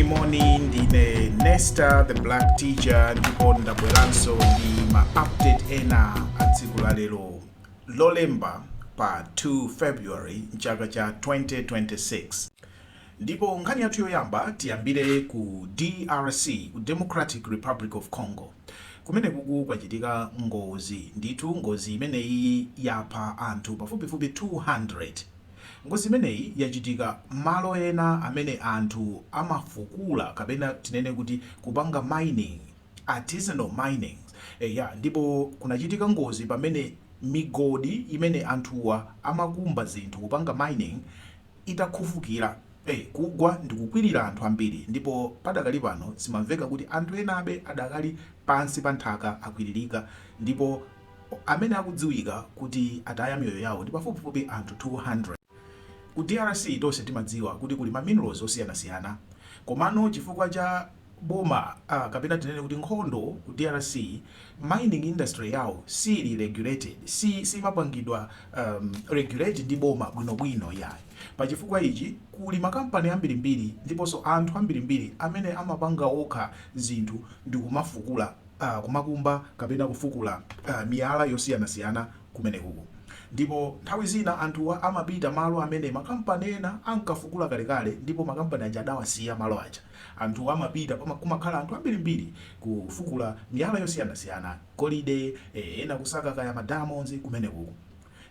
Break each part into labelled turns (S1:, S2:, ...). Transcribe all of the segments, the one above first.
S1: Moni ndine Nesta the Black Teacher ndipo ndabweranso ndi ma update ena a tsiku la lero lolemba pa 2 February mchaka cha 2026. Ndipo nkhani yathu yoyamba tiyambire ku DRC, ku Democratic Republic of Congo. Kumene kuku kwachitika ngozi, ndithu ngozi imeneyi yapha anthu pafupifupi 200. Ngozi imeneyi yachitika malo ena amene anthu amafukula kapena tinene kuti kupanga mining, artisanal mining. Ndipo kunachitika ngozi pamene migodi imene anthuwa amakumba zinthu kupanga mining itakhufukira kugwa ndikukwirira anthu ambiri, ndipo padakali pano simamveka kuti anthu enabe adakali pansi pa nthaka akwiririka, ndipo amene akudziwika kuti ataya miyoyo yawo ndi pafupifupi anthu 200. Ku DRC tonse timadziwa kuti kuli ma minerals osiyanasiyana, komano chifukwa cha boma kapena tinene kuti nkhondo ku DRC, mining industry yawo sili regulated, simapangidwa regulated ndi boma bwinobwino yayi. Pa chifukwa ichi kuli makampani ambirimbiri ndiponso anthu ambirimbiri amene amapanga okha zinthu ndi kumafukula kumakumba kapena kufukula miyala yosiyanasiyana kumenekuku. Ndipo nthawi zina anthuwa amapita malo amene makampani ena ankafukula kalekale, ndipo makampani aja adawasiya malo aja. Anthu amapita kumakhala anthu ambirimbiri kufukula miyala yosiyanasiyana, golide, ena kusaka kaya ma diamonds kumenekuku.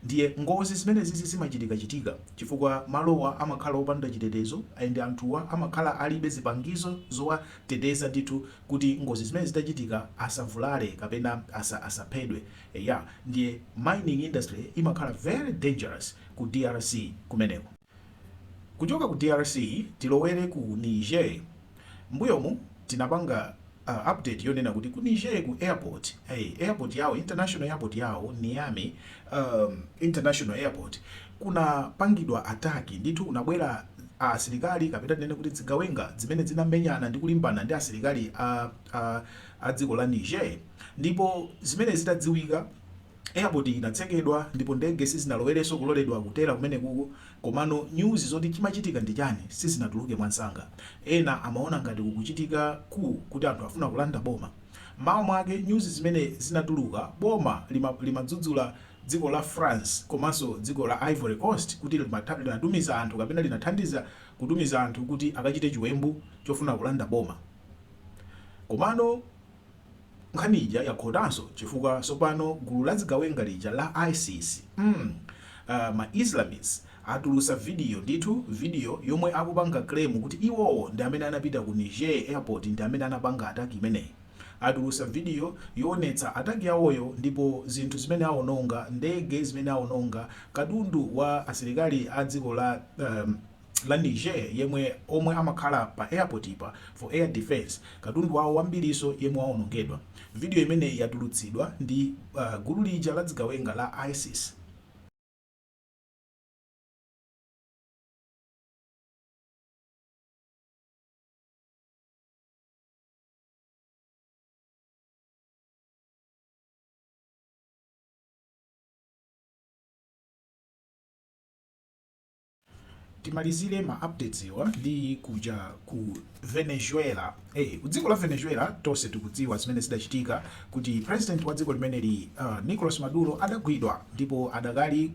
S1: Ndiye ngozi zimene zimachitika chifukwa malowa amakhala opanda chitetezo, ende anthuwa amakhala alibe zipangizo zowateteza ndithu kuti ngozi zimene zitachitika asavulale kapena asaphedwe. Ndiye mining industry imakhala very dangerous ku DRC kumeneko. Kuchoka ku DRC tilowere ku Niger. Mbuyomu tinapanga update yonena kuti ku Niger ku airport, airport yawo, international airport yawo, Niamey International Airport, kuna pangidwa ataki ndithu unabwera asilikali kapena tinene kuti zigawenga zimene zinamenyana ndi kulimbana ndi asilikali a dziko la Niger. Ndipo zimene zitadziwika, airport inatsekedwa ndipo ndege sizinalowerenso kuloledwa kutera kumene kuku, komano news zoti chimachitika ndi chani sizinatuluke mwansanga. Ena amaona ngati kukuchitika kuti anthu afuna kulanda boma. Mawa mwake news zimene zinatuluka, boma limadzudzula dziko la France komanso dziko la Ivory Coast kuti linatumiza anthu kapena linathandiza kutumiza anthu kuti akachite chiwembu chofuna kulanda boma. Komano nkhaniija yakhotanso chifukwa sopano gulu la zigawenga lija la ISIS, ma Islamists atulusa video yomwe akupanga claim kuti iwowo ndi amene anapita ku Niger airport, ndi amene anapanga ataki imeneyi. Atulusa video yoonetsa ataki yawoyo, ndipo zinthu zimene awononga, ndege zimene awononga, katundu wa asilikali a dziko la Niger omwe amakhala pa airport ipa for air defense, katundu wawo wambiriso yemwe awonongedwa. Video imene yatulutsidwa ndi gulu lija la zigawenga la ISIS. Timalizire ma updates iwa ndi kuja ku Venezuela. Dziko la Venezuela tonse tikudziwa zimene zidachitika kuti president wa dziko limeneli Nicolas Maduro adagwidwa ndipo adakali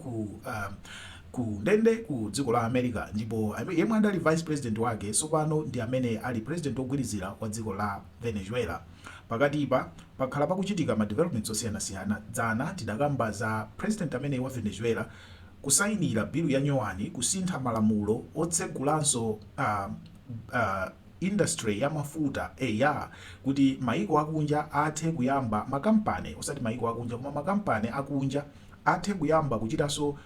S1: ku ndende ku dziko la America, ndipo yemwe adali vice president wake sopano ndi amene ali president ogwirizira wa dziko la Venezuela. Pakatipa pakhala pakuchitika ma developments osiyanasiyana. Dzana tidakamba za president amene wa Venezuela kusayinira bilu ya nyowani kusintha malamulo otsegulanso industry ya mafuta kuti maiko akunja athe kuyamba, makampani osati maiko akunja koma makampani akunja athe kuyamba kuchitanso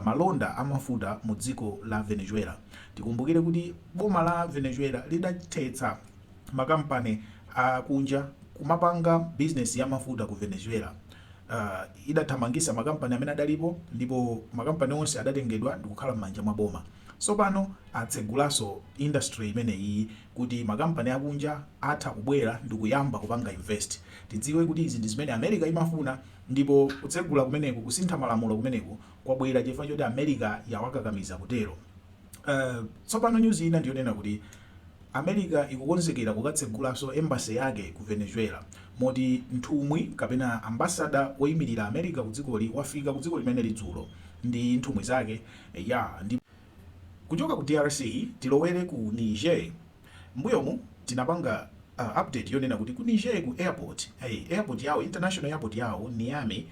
S1: malonda amafuta mu dziko la Venezuela. Tikumbukire kuti boma la Venezuela lidathetsa makampani akunja kumapanga business ya mafuta ku Venezuela. Idathamangisa makampani amene adalipo, ndipo makampani onse adatengedwa ndikukhala m'manja mwa boma. Sopano atsegulaso industry imeneyi kuti makampani akunja atha kubwera ndikuyamba kupanga invest. Tidziwe kuti izi ndi zimene America imafuna, ndipo kutsegula kumeneku, kusintha malamulo kumeneku kwabwera chifukwa choti America yawakakamiza kutero. Tsopano news ina ndiyonena kuti America ikukonzekera kukatsegulanso embassy yake ku Venezuela, moti nthumwi kapena ambassador woyimirira America ku dzikoli wafika ku dziko limene lidzulo ndi nthumwi zake. Ndi kuchoka ku DRC tilowere ku Niger. Mbuyomu tinapanga update yonena kuti ku Niger ku airport yawo, international airport yawo Niamey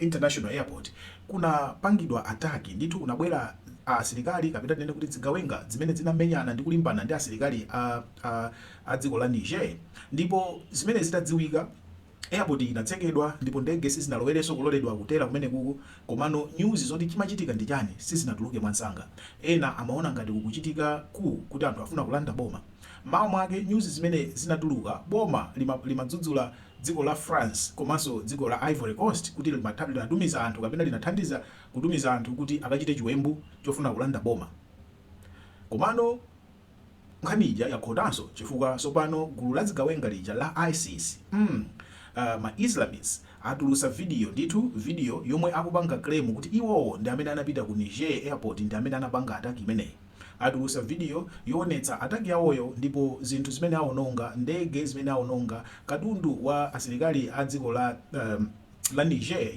S1: international airport, kuna pangidwa ataki ndithu kunabwera asilikali kapita nene kuti zigawenga zimene zinamenyana ndi kulimbana ndi asilikali a dziko la Niger, ndipo zimene zitadziwika airport inatsekedwa ndipo ndege sizinalowerenso kuloledwa kutera kumene kuku. Komano news zoti chimachitika ndi chani sizinatuluke mwansanga. Ena amaona ngati kukuchitika kuti anthu afuna kulanda boma. Mawu mwake news zimene zinatuluka, boma limadzudzula dziko la France komanso dziko la Ivory Coast kuti linatumiza anthu kapena linathandiza kutumiza anthu kuti akachite chiwembu chofuna kulanda boma. Komano nkhaniija yakhotanso chifukwa tsopano gulu la zigawenga lija la ISIS ma Islamists atulusa video yomwe akupanga claim kuti iwowo ndi amene anapita ku Niger airport ndi amene anapanga ataki imeneyi. Atulusa video yoonetsa ataki yawoyo ndipo zinthu zimene aononga, ndege zimene aononga, katundu wa asilikali a dziko la Niger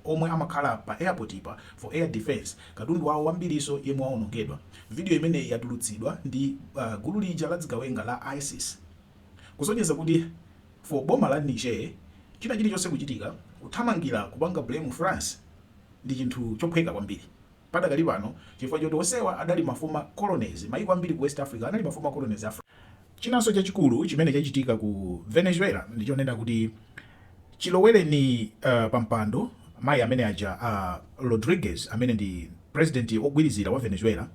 S1: omwe amakhala pa airport ipa for air defense, katundu wawo wambiriso yemwe aonongedwa. Video imene yatulutsidwa ndi gulu lija la zigawenga la ISIS kusonyeza kuti for boma la Niger china chilichonse kuchitika kuthamangira kupanga blame France ndi chinthu chophweka kwambiri. Padakali pano chifukwa choti onsewa adali mafuma colonies, maiko ambiri ku West Africa anali mafuma colonies Africa. Chinanso chachikulu chimene chachitika ku Venezuela ndichonena kuti chilowereni pampando mayi amene aja Rodriguez amene ndi president ogwirizira wa Venezuela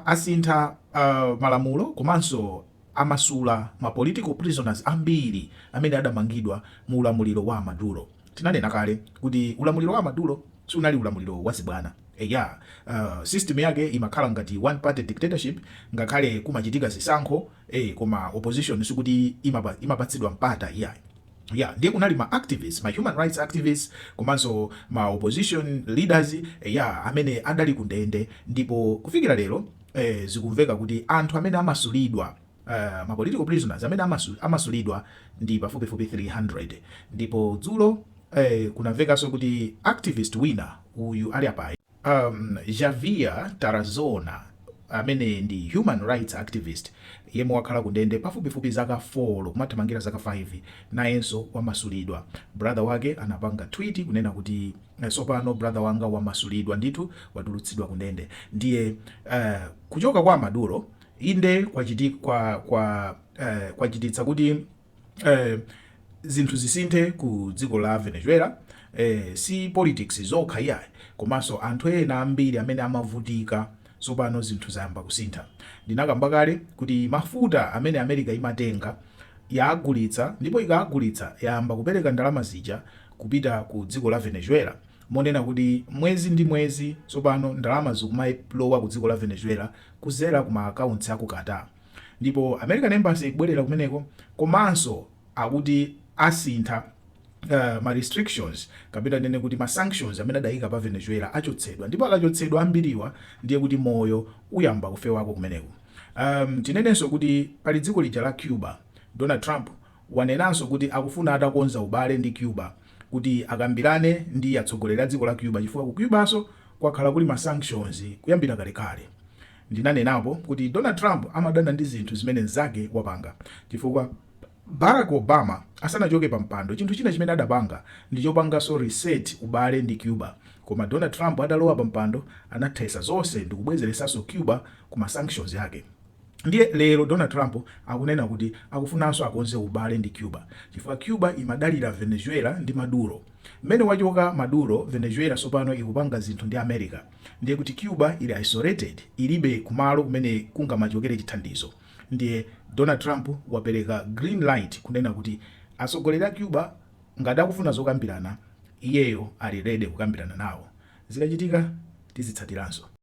S1: asintha malamulo komanso amasula ma political prisoners ambiri amene adamangidwa mu ulamuliro wa Maduro. Tinanena kale kuti ulamuliro wa Maduro sunali ulamuliro wazibwana. System yake imakhala ngati one party dictatorship, ngakhale kumachitika zisankho koma opposition sikuti imapatsidwa mpata. Ndiye kunali ma activists, ma human rights activists komanso ma opposition leaders amene adali kundende, ndipo kufikira lero zikumveka kuti anthu amene amasulidwa ma political prisoners amene amasulidwa ndi pafupifupi 300. Ndipo dzulo kunamvekanso kuti activist wina uyu ali apa Javier Tarazona amene ndi human rights activist yemwe wakhala kundende pafupifupi zaka 4 kumathamangira zaka 5 nayenso wamasulidwa. Brother wake anapanga tweet kunena kuti sopano brother wanga wamasulidwa ndithu watulutsidwa kundende. Ndiye kuchoka kwa Maduro inde kwachititsa kuti zinthu zisinthe ku dziko la Venezuela. Si politics zokha yayi komanso anthu ena ambiri amene amavutika sopano zinthu zayamba kusintha. Ndinakamba kale kuti mafuta amene America imatenga yaagulitsa, ndipo ikaagulitsa yayamba kupereka ndalama zija kupita ku dziko la Venezuela, monena kuti mwezi ndi mwezi sopano ndalama zikumayiplowa ku dziko la Venezuela kuzera kuma accounts aku Qatar. Ndipo American Embassy ikubwerera kumeneko komanso akuti asintha ma restrictions kapita nene kuti ma sanctions amene adayika pa Venezuela achotsedwa, ndipo akachotsedwa ambiriwa ndiye kuti moyo uyamba kufewako kumeneko. Tinenenso kuti pali dziko lija la Cuba, Donald Trump wanenanso kuti akufuna atakonza ubale ndi Cuba kuti akambirane ndi atsogoleri a dziko la Cuba, chifukwa ku Cubaso kwakhala kuli ma sanctions kuyambira kalekale. Ndinanenapo kuti Donald Trump amadana ndi zinthu zimene nzake wapanga, chifukwa Barack Obama asanachoke pa mpando chinthu china chimene adapanga ndi chopanganso reset ubale ndi Cuba, koma Donald Trump adalowa pa mpando anathesa zonse ndi kubwezeresanso Cuba kuma sanctions yake. Ndiye lero Donald Trump akunena kuti akufunanso akonze ubale ndi Cuba, chifukwa Cuba imadalira Venezuela ndi Maduro. Mmene wachoka Maduro, Venezuela sopano ikupanga zinthu ndi America, ndiye kuti Cuba ili isolated, ilibe kumalo kumene kungamachokere chithandizo. Ndiye Donald Trump wapereka green light kunena kuti atsogoleri a Cuba ngati akufuna zokambirana iyeyo ali ready kukambirana nawo. Zikachitika tizitsatiranso.